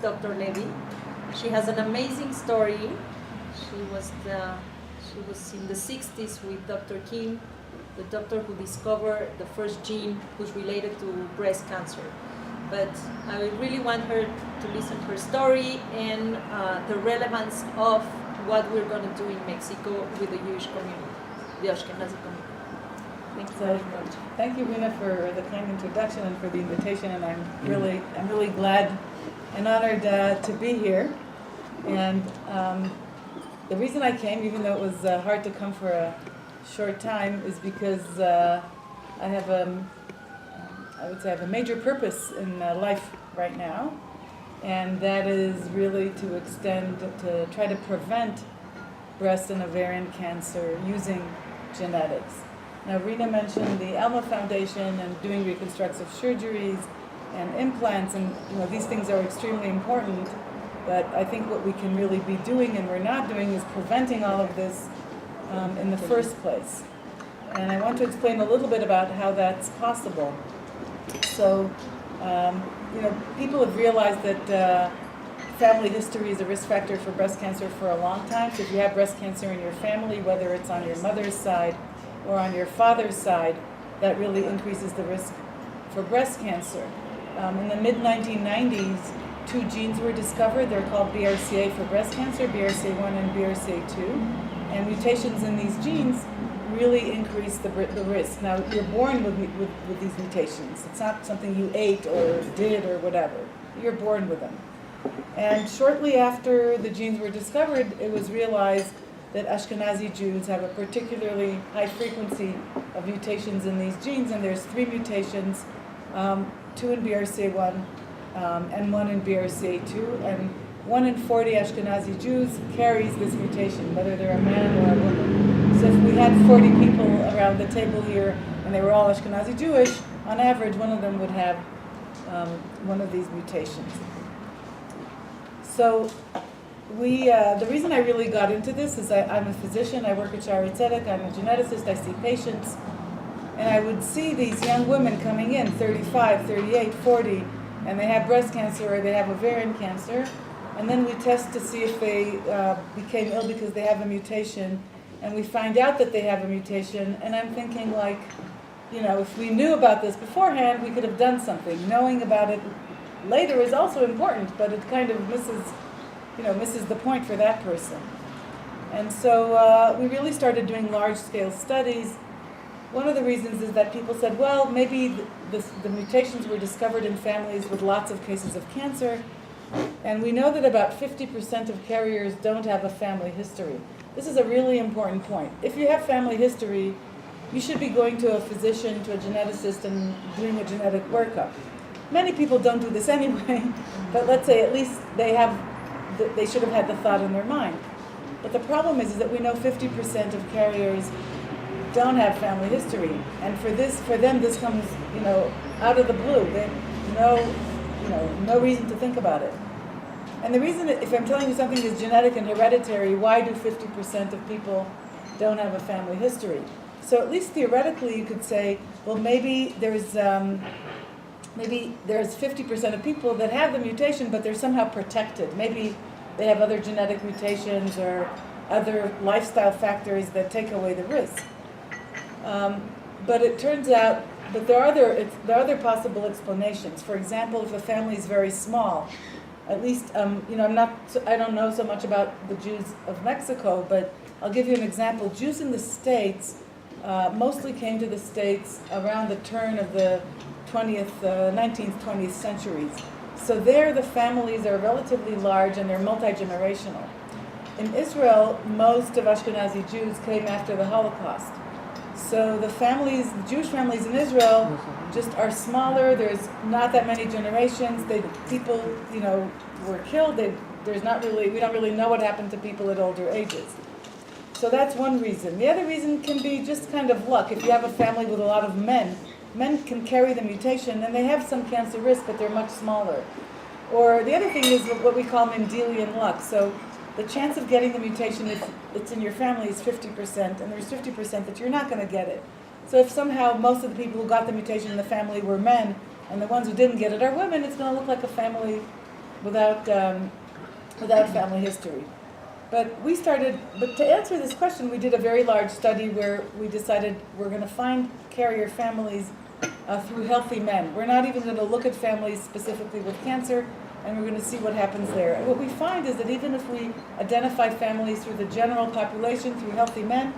Dr. Levy. She has an amazing story. She was in the 60s with Dr. Kim, the doctor who discovered the first gene who's related to breast cancer. But I really want her to listen to her story and the relevance of what we're going to do in Mexico with the Jewish community, the Ashkenazim community. Thank you very much. Thank you, Rina, for the kind introduction and for the invitation. And I'm really glad and honored to be here. And the reason I came, even though it was hard to come for a short time, is because I have I would say I have a major purpose in life right now, and that is really to try to prevent breast and ovarian cancer using genetics. Now, Rina mentioned the Alma Foundation and doing reconstructive surgeries and implants, and these things are extremely important, but I think what we can really be doing and we're not doing is preventing all of this in the first place. And I want to explain a little bit about how that's possible. So, people have realized that family history is a risk factor for breast cancer for a long time. So if you have breast cancer in your family, whether it's on your mother's side or on your father's side, that really increases the risk for breast cancer. In the mid-1990s, 2 genes were discovered. They're called BRCA for breast cancer, BRCA1 and BRCA2. And mutations in these genes really increase the risk. Now, you're born with these mutations. It's not something you ate or did or whatever. You're born with them. And shortly after the genes were discovered, it was realized that Ashkenazi Jews have a particularly high frequency of mutations in these genes, and there's 3 mutations, 2 in BRCA1 and 1 in BRCA2, and 1 in 40 Ashkenazi Jews carries this mutation, whether they're a man or a woman. So if we had 40 people around the table here, and they were all Ashkenazi Jewish, on average, one of them would have one of these mutations. So the reason I really got into this is I'm a physician, I work at Shari Tzedek, I'm a geneticist, I see patients, and I would see these young women coming in, 35, 38, 40, and they have breast cancer or they have ovarian cancer, and then we test to see if they became ill because they have a mutation, and we find out that they have a mutation, and I'm thinking if we knew about this beforehand, we could have done something. Knowing about it later is also important, but it kind of misses the point for that person. And so we really started doing large-scale studies. One of the reasons is that people said, well, maybe the mutations were discovered in families with lots of cases of cancer, and we know that about 50% of carriers don't have a family history. This is a really important point. If you have family history, you should be going to a physician, to a geneticist, and doing a genetic workup. Many people don't do this anyway, but let's say at least they should have had the thought in their mind. But the problem is that we know 50% of carriers don't have family history, and for them this comes out of the blue. They no reason to think about it. And the reason, if I'm telling you something is genetic and hereditary, why do 50% of people don't have a family history? So at least theoretically you could say, well, maybe there's 50% of people that have the mutation, but they're somehow protected. Maybe they have other genetic mutations or other lifestyle factors that take away the risk. But it turns out that there are other possible explanations. For example, if a family is very small, at least I don't know so much about the Jews of Mexico, but I'll give you an example. Jews in the States mostly came to the States around the turn of the 19th, 20th centuries. So there the families are relatively large and they're multi-generational. In Israel, most of Ashkenazi Jews came after the Holocaust. So the Jewish families in Israel just are smaller. There's not that many generations. People were killed. We don't really know what happened to people at older ages. So that's one reason. The other reason can be just kind of luck. If you have a family with a lot of men can carry the mutation, and they have some cancer risk, but they're much smaller. Or the other thing is what we call Mendelian luck. So the chance of getting the mutation, if it's in your family, is 50%, and there's 50% that you're not going to get it. So if somehow most of the people who got the mutation in the family were men, and the ones who didn't get it are women, it's going to look like a family without family history. But to answer this question, we did a very large study where we decided we're going to find carrier families through healthy men. We're not even going to look at families specifically with cancer, and we're going to see what happens there. And what we find is that even if we identify families through the general population, through healthy men,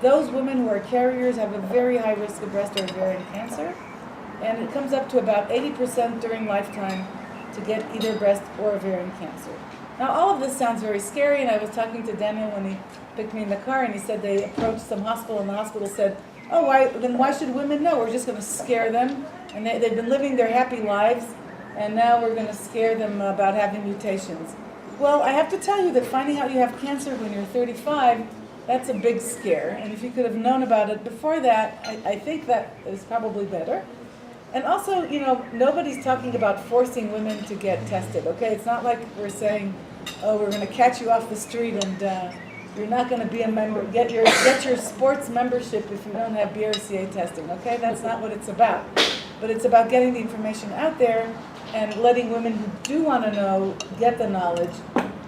those women who are carriers have a very high risk of breast or ovarian cancer, and it comes up to about 80% during lifetime to get either breast or ovarian cancer. Now, all of this sounds very scary, and I was talking to Daniel when he picked me in the car, and he said they approached some hospital, and the hospital said, oh, why should women know? We're just going to scare them, and they've been living their happy lives, and now we're going to scare them about having mutations. Well, I have to tell you that finding out you have cancer when you're 35, that's a big scare, and if you could have known about it before that, I think that is probably better. And also, nobody's talking about forcing women to get tested, okay? It's not like we're saying, oh, we're going to catch you off the street and you're not going to be a member. Get your sports membership if you don't have BRCA testing, okay? That's not what it's about. But it's about getting the information out there and letting women who do want to know get the knowledge,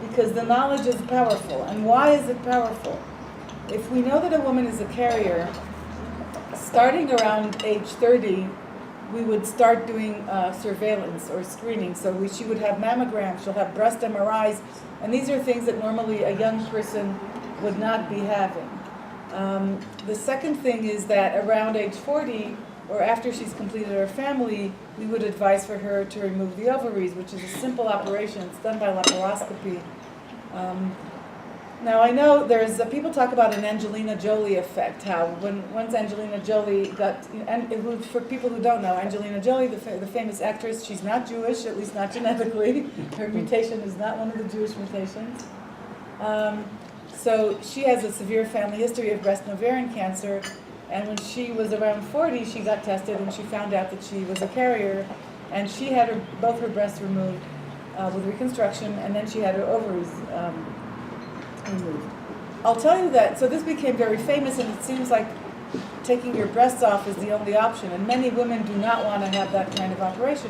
because the knowledge is powerful. And why is it powerful? If we know that a woman is a carrier, starting around age 30, we would start doing surveillance or screening. So she would have mammograms, she'll have breast MRIs, and these are things that normally a young person would not be having. The second thing is that around age 40, or after she's completed her family, we would advise for her to remove the ovaries, which is a simple operation. It's done by laparoscopy. Now, I know people talk about an Angelina Jolie effect, how once Angelina Jolie and for people who don't know, Angelina Jolie, the famous actress, she's not Jewish, at least not genetically. Her mutation is not one of the Jewish mutations. So she has a severe family history of breast and ovarian cancer, and when she was around 40, she got tested and she found out that she was a carrier, and she had both her breasts removed with reconstruction, and then she had her ovaries removed. I'll tell you that, so this became very famous, and it seems like taking your breasts off is the only option, and many women do not want to have that kind of operation.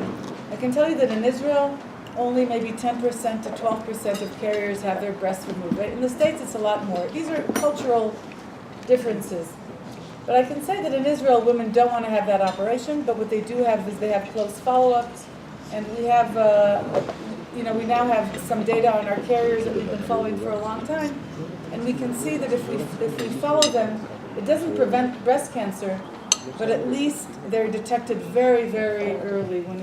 I can tell you that in Israel, only maybe 10% to 12% of carriers have their breasts removed. Right? In the States, it's a lot more. These are cultural differences. But I can say that in Israel, women don't want to have that operation, but what they do have is they have close follow-ups, and we have we now have some data on our carriers that we've been following for a long time, and we can see that if we follow them, it doesn't prevent breast cancer, but at least they're detected very, very early when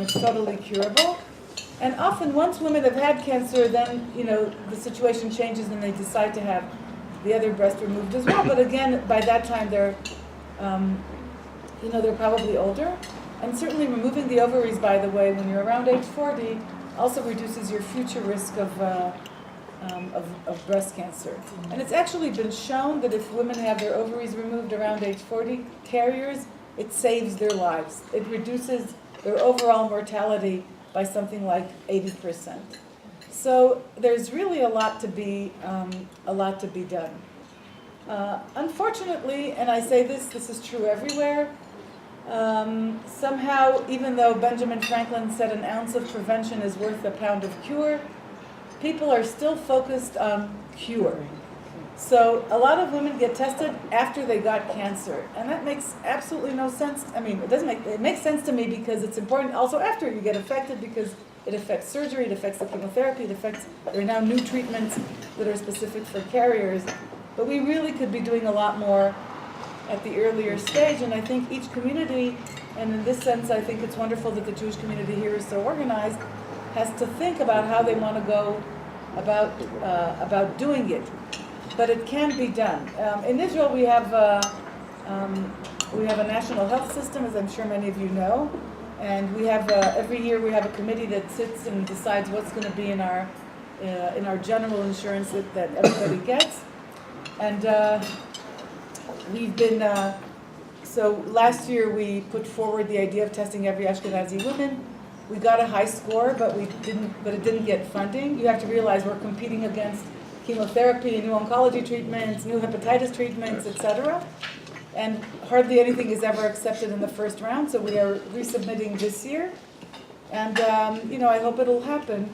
it's totally curable. And often, once women have had cancer, then the situation changes and they decide to have the other breast removed as well. But again, by that time they're probably older. And certainly removing the ovaries, by the way, when you're around age 40, also reduces your future risk of breast cancer. And it's actually been shown that if women have their ovaries removed around age 40, carriers, it saves their lives. It reduces their overall mortality by something like 80%. So there's really a lot to be done. Unfortunately, and I say this is true everywhere, somehow, even though Benjamin Franklin said an ounce of prevention is worth a pound of cure, people are still focused on cure. So a lot of women get tested after they got cancer, and that makes absolutely no sense. I mean, it makes sense to me because it's important also after you get affected, because it affects surgery, it affects the chemotherapy, there are now new treatments that are specific for carriers, but we really could be doing a lot more at the earlier stage, and I think each community, and in this sense I think it's wonderful that the Jewish community here is so organized, has to think about how they want to go about doing it. But it can be done. In Israel we have a national health system, as I'm sure many of you know, and we have every year we have a committee that sits and decides what's going to be in our general insurance that everybody gets. And we've been, so last year we put forward the idea of testing every Ashkenazi woman. We got a high score, but it didn't get funding. You have to realize we're competing against chemotherapy, new oncology treatments, new hepatitis treatments, etc. And hardly anything is ever accepted in the first round, so we are resubmitting this year. And, I hope it'll happen.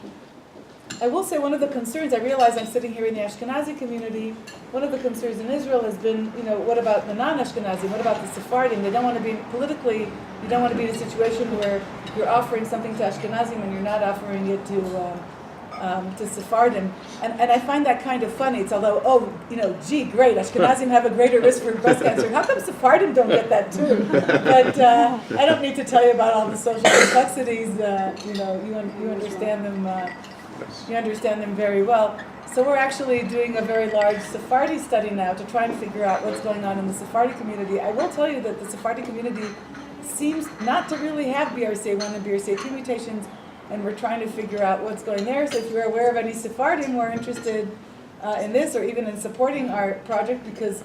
I will say one of the concerns, I realize I'm sitting here in the Ashkenazi community, one of the concerns in Israel has been, what about the non-Ashkenazi? What about the Sephardim? They don't want to be, politically, you don't want to be in a situation where you're offering something to Ashkenazim and you're not offering it to Sephardim. And I find that kind of funny. It's although, great, Ashkenazim have a greater risk for breast cancer. How come Sephardim don't get that too? But I don't need to tell you about all the social complexities. You understand them. You understand them very well. So we're actually doing a very large Sephardi study now to try and figure out what's going on in the Sephardi community. I will tell you that the Sephardi community seems not to really have BRCA1 and BRCA2 mutations, and we're trying to figure out what's going there. So if you're aware of any Sephardim who are interested in this, or even in supporting our project, because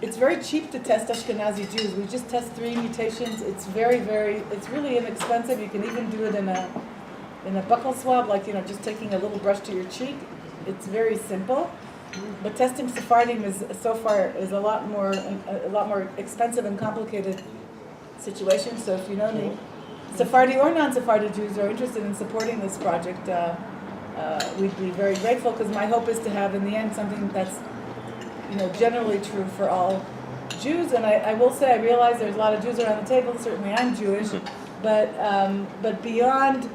it's very cheap to test Ashkenazi Jews. We just test 3 mutations. It's it's really inexpensive. You can even do it in a buccal swab, like just taking a little brush to your cheek. It's very simple. But testing Sephardim is a lot more expensive and complicated situation. So if you know any Sephardi or non-Sephardi Jews are interested in supporting this project, we'd be very grateful, because my hope is to have in the end something that's generally true for all Jews. And I will say, I realize there's a lot of Jews around the table. Certainly I'm Jewish, but beyond.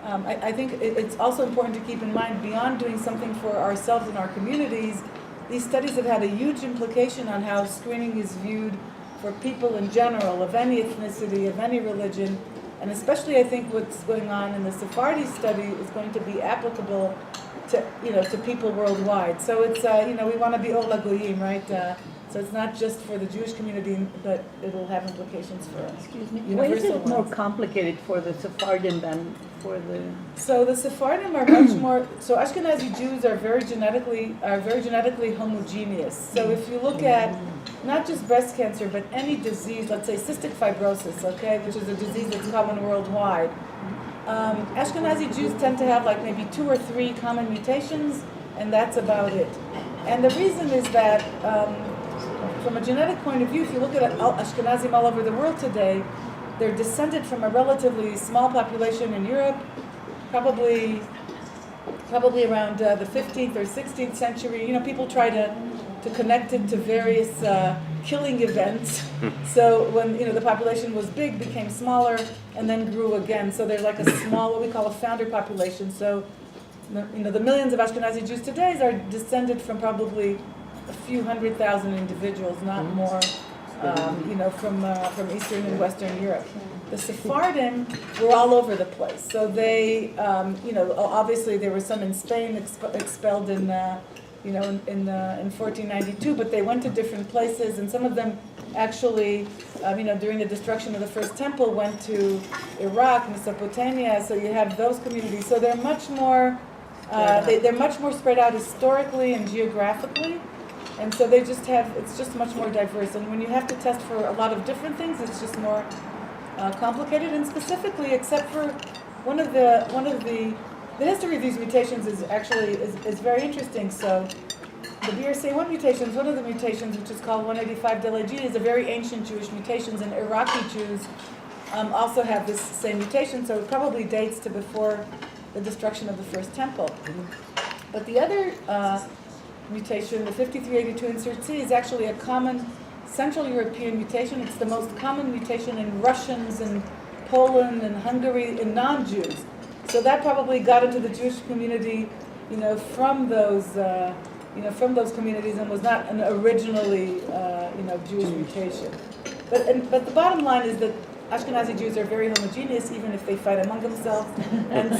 I think it's also important to keep in mind, beyond doing something for ourselves and our communities, these studies have had a huge implication on how screening is viewed for people in general, of any ethnicity, of any religion, and especially I think what's going on in the Sephardi study is going to be applicable to people worldwide. So it's we want to be Or LaGoyim, right? So it's not just for the Jewish community, but it'll have implications for universal Why is it more ones. complicated for the Sephardim than for the... So the Sephardim are much more. So Ashkenazi Jews are very genetically homogeneous. So if you look at not just breast cancer, but any disease, let's say cystic fibrosis, okay, which is a disease that's common worldwide. Ashkenazi Jews tend to have like maybe 2 or 3 common mutations, and that's about it. And the reason is that from a genetic point of view, if you look at Ashkenazim all over the world today, they're descended from a relatively small population in Europe, probably around the 15th or 16th century. People try to connect it to various killing events. So when the population was big, became smaller, and then grew again. So they're like a small, what we call a founder population. So the millions of Ashkenazi Jews today are descended from probably a few 100,000 individuals, not more, from Eastern and Western Europe. The Sephardim were all over the place. So they, obviously there were some in Spain expelled in 1492, but they went to different places, and some of them actually, during the destruction of the first temple, went to Iraq, Mesopotamia. So you have those communities. So they're much more, they're much more spread out historically and geographically. And so it's just much more diverse. And when you have to test for a lot of different things, it's just more complicated. And specifically, except for one of the history of these mutations is actually very interesting. So the BRCA1 mutations, one of the mutations, which is called 185 DLG, is a very ancient Jewish mutation, and Iraqi Jews also have this same mutation. So it probably dates to before the destruction of the first temple. But the other mutation, the 5382 insert C, is actually a common Central European mutation. It's the most common mutation in Russians and Poland and Hungary in non-Jews. So that probably got into the Jewish community, from those communities, and was not an originally, Jewish mutation. But the bottom line is that Ashkenazi Jews are very homogeneous, even if they fight among themselves, and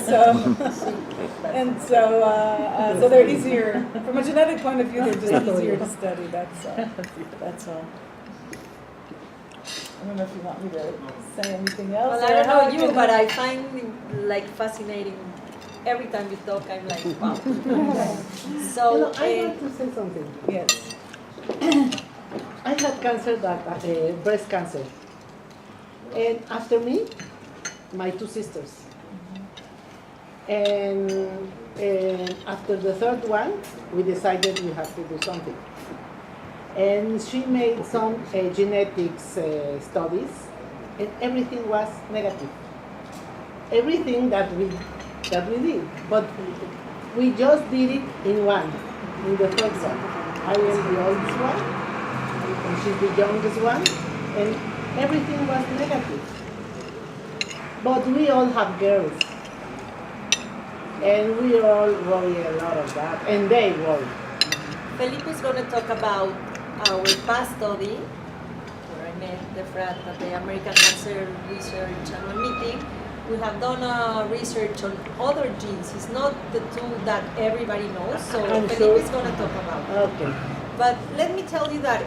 so they're easier from a genetic point of view. They're just easier to study. That's all. I don't know if you want me to say anything else. Well, I don't know you, but I find it fascinating. Every time you talk, I'm like, wow. So I want to say something. Yes. I had cancer, breast cancer. And after me, my 2 sisters. And after the third one, we decided we have to do something. And she made some genetics studies, and everything was negative. everything that we did. But we just did it in the first one. I am the oldest one, and she's the youngest one, and everything was negative. But we all have girls, and we all worry a lot of that, and they worry. Felipe is going to talk about our past study, where I met the frat at the American Cancer Research Annual Meeting. We have done research on other genes. It's not the two that everybody knows, so I'm Felipe sure. is going to talk about it. Okay. But let me tell you that